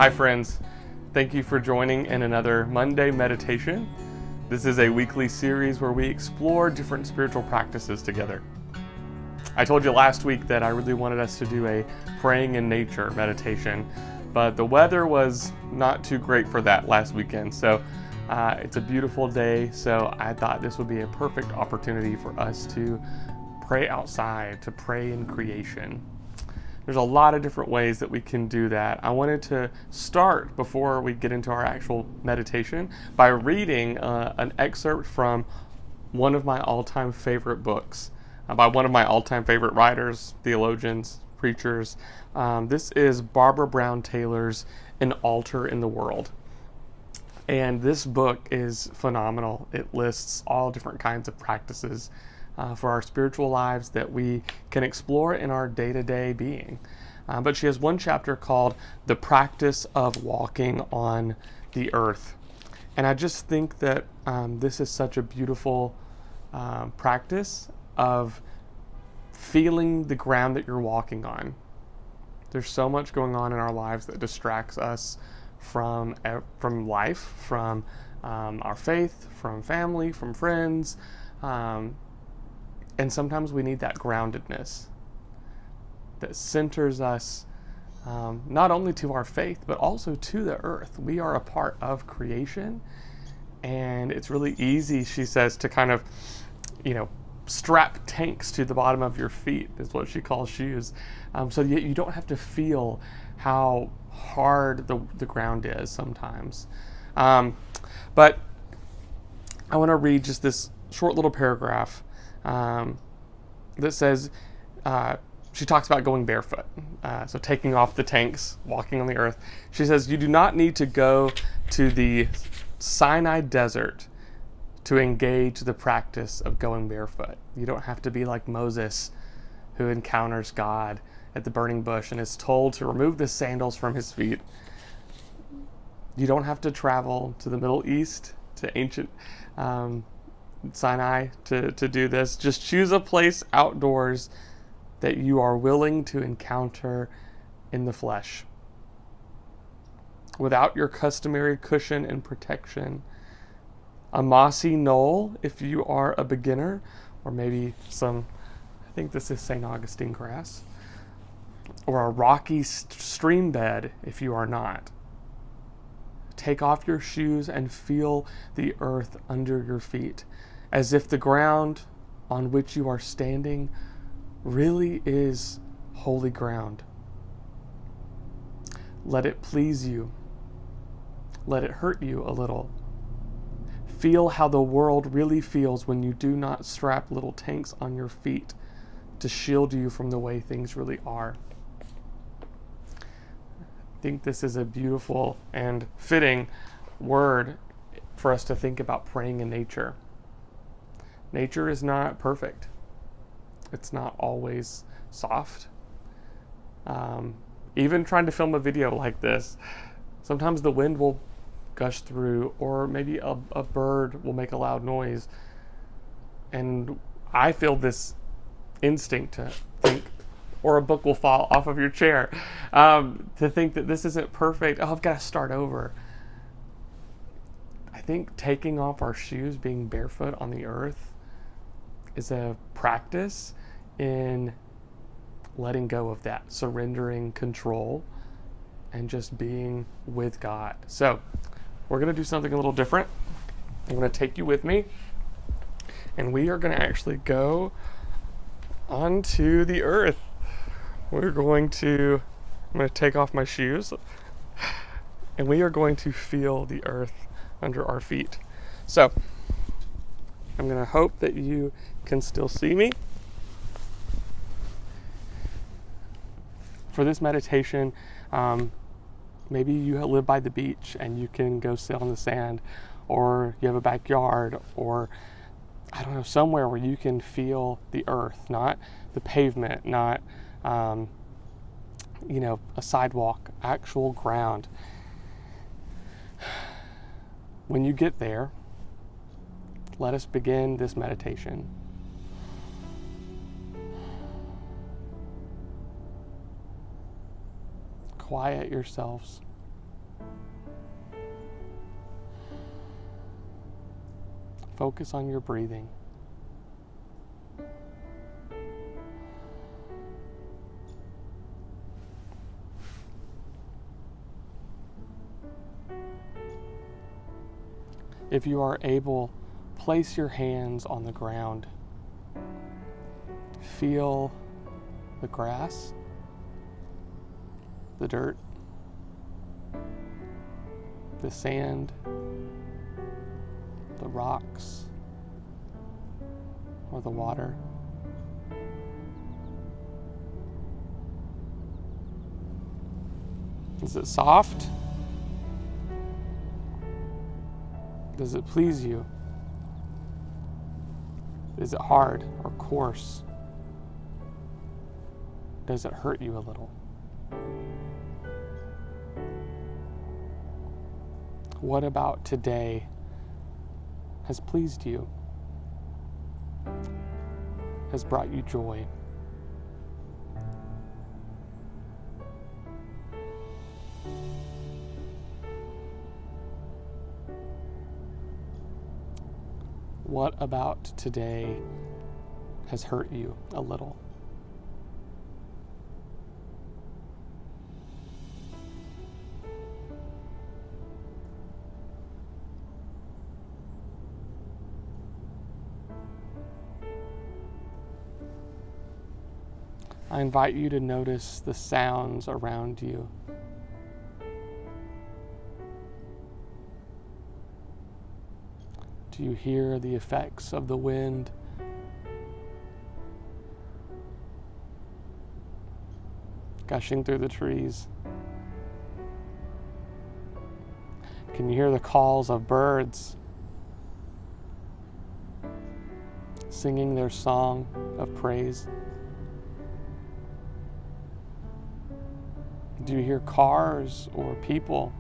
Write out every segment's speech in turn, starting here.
Hi friends, thank you for joining in another Monday meditation. This is a weekly series where we explore different spiritual practices together. I told you last week that I really wanted us to do a praying in nature meditation, but the weather was not too great for that last weekend. So it's a beautiful day, so I thought this would be a perfect opportunity for us to pray outside, to pray in creation. There's a lot of different ways that we can do that. I wanted to start, before we get into our actual meditation, by reading an excerpt from one of my all-time favorite books by one of my all-time favorite writers, theologians, preachers. This is Barbara Brown Taylor's An Altar in the World. And this book is phenomenal. It lists all different kinds of practices for our spiritual lives that we can explore in our day-to-day being. But she has one chapter called The Practice of Walking on the Earth. And I just think that this is such a beautiful practice of feeling the ground that you're walking on. There's so much going on in our lives that distracts us from life, from our faith, from family, from friends. And sometimes we need that groundedness that centers us not only to our faith, but also to the earth. We are a part of creation, and it's really easy, she says, to kind of, strap tanks to the bottom of your feet, is what she calls shoes, so that you don't have to feel how hard the ground is sometimes. But I want to read just this short little paragraph that says, she talks about going barefoot, so taking off the tanks, walking on the earth. She says, you do not need to go to the Sinai desert to engage the practice of going barefoot. You don't have to be like Moses, who encounters God at the burning bush and is told to remove the sandals from his feet. You don't have to travel to the Middle East, to ancient Sinai to do this. Just choose a place outdoors that you are willing to encounter in the flesh, without your customary cushion and protection. A mossy knoll if you are a beginner, or maybe I think this is St. Augustine grass, or a rocky stream bed if you are not. Take off your shoes and feel the earth under your feet, as if the ground on which you are standing really is holy ground. Let it please you. Let it hurt you a little. Feel how the world really feels when you do not strap little tanks on your feet to shield you from the way things really are. I think this is a beautiful and fitting word for us to think about praying in nature. Nature is not perfect. It's not always soft. Even trying to film a video like this, sometimes the wind will gush through, or maybe a bird will make a loud noise. And I feel this instinct to think, or a book will fall off of your chair, to think that this isn't perfect. Oh, I've got to start over. I think taking off our shoes, being barefoot on the earth, is a practice in letting go of that, surrendering control, and just being with God. So we're going to do something a little different. I'm going to take you with me, and we are going to actually go onto the earth. I'm going to take off my shoes, and we are going to feel the earth under our feet. So I'm going to hope that you can still see me. For this meditation, maybe you live by the beach and you can go sit on the sand, or you have a backyard, or I don't know, somewhere where you can feel the earth, not the pavement, not a sidewalk, actual ground. When you get there, let us begin this meditation. Quiet yourselves. focus on your breathing. If you are able, place your hands on the ground. Feel the grass, the dirt, the sand, the rocks, or the water. Is it soft? Does it please you? Is it hard or coarse? Does it hurt you a little? What about today has pleased you? Has brought you joy? What about today has hurt you a little? I invite you to notice the sounds around you. Do you hear the effects of the wind? Gushing through the trees? Can you hear the calls of birds singing their song of praise? Do you hear cars or people?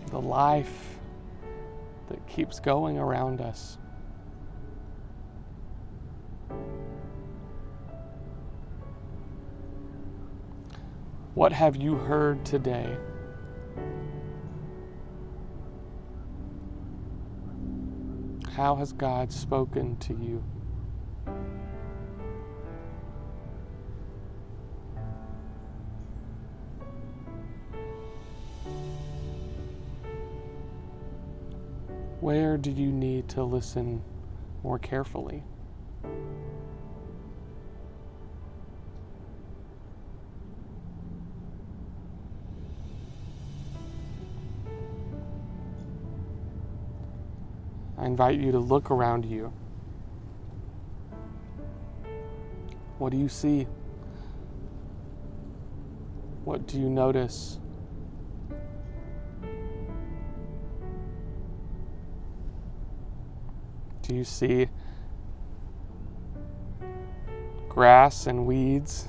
The life that keeps going around us. What have you heard today? How has God spoken to you? Where do you need to listen more carefully? I invite you to look around you. What do you see? What do you notice? Do you see grass and weeds?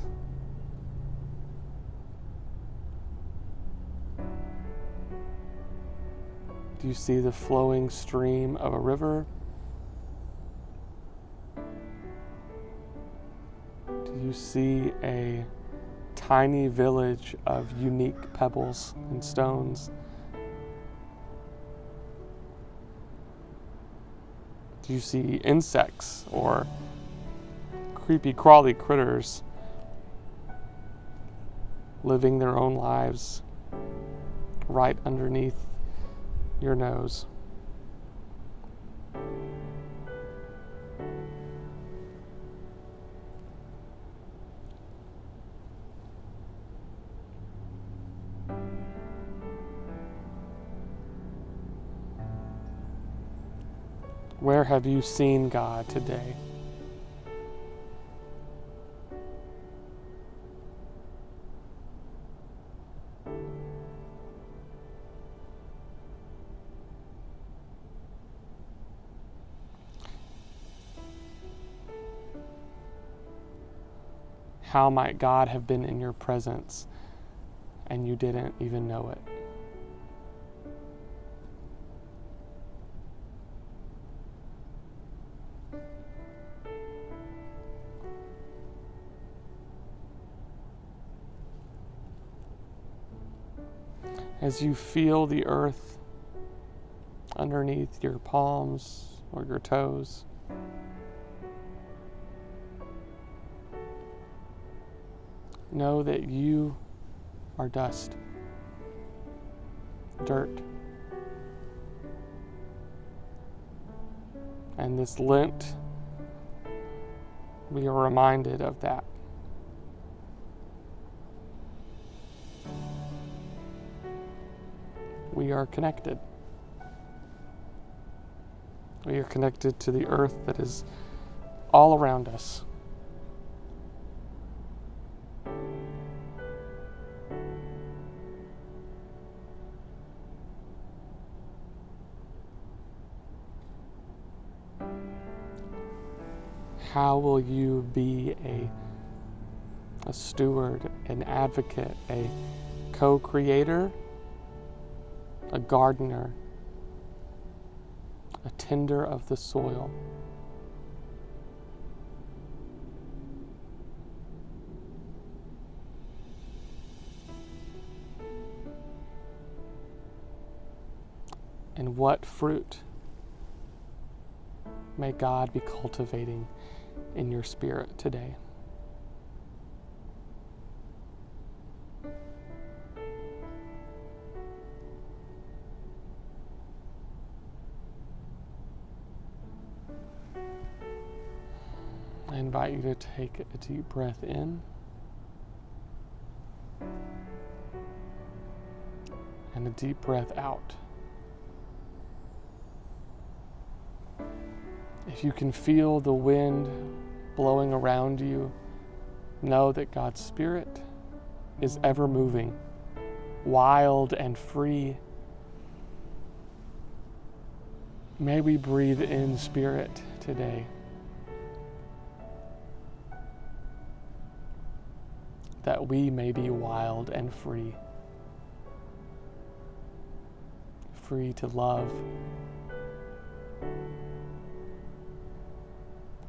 Do you see the flowing stream of a river? Do you see a tiny village of unique pebbles and stones? Do you see insects or creepy crawly critters living their own lives right underneath your nose? Where have you seen God today? How might God have been in your presence and you didn't even know it? As you feel the earth underneath your palms or your toes, know that you are dust, dirt. And this Lent, we are reminded of that. We are connected. We are connected to the earth that is all around us. How will you be a steward, an advocate, a co-creator, a gardener, a tender of the soil? And what fruit may God be cultivating in your spirit today? I invite you to take a deep breath in and a deep breath out. If you can feel the wind blowing around you, know that God's Spirit is ever moving, wild and free. May we breathe in Spirit today, that we may be wild and free, free to love,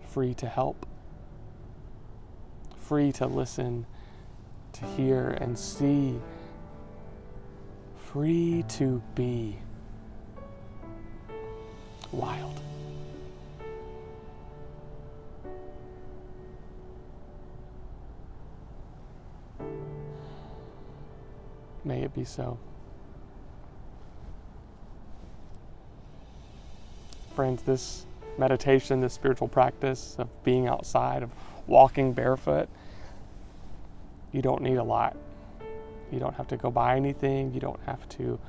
free to help, free to listen, to hear and see, free to be wild. May it be so. Friends, this meditation, this spiritual practice of being outside, of walking barefoot, you don't need a lot. You don't have to go buy anything. You don't have to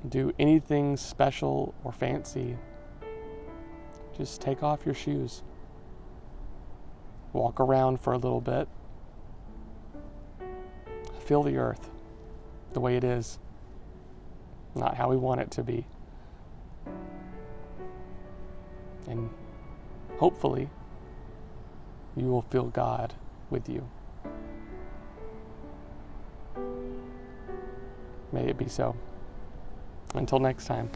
do anything special or fancy. Just take off your shoes. Walk around for a little bit. Feel the earth the way it is, not how we want it to be. And hopefully, you will feel God with you. May it be so. Until next time.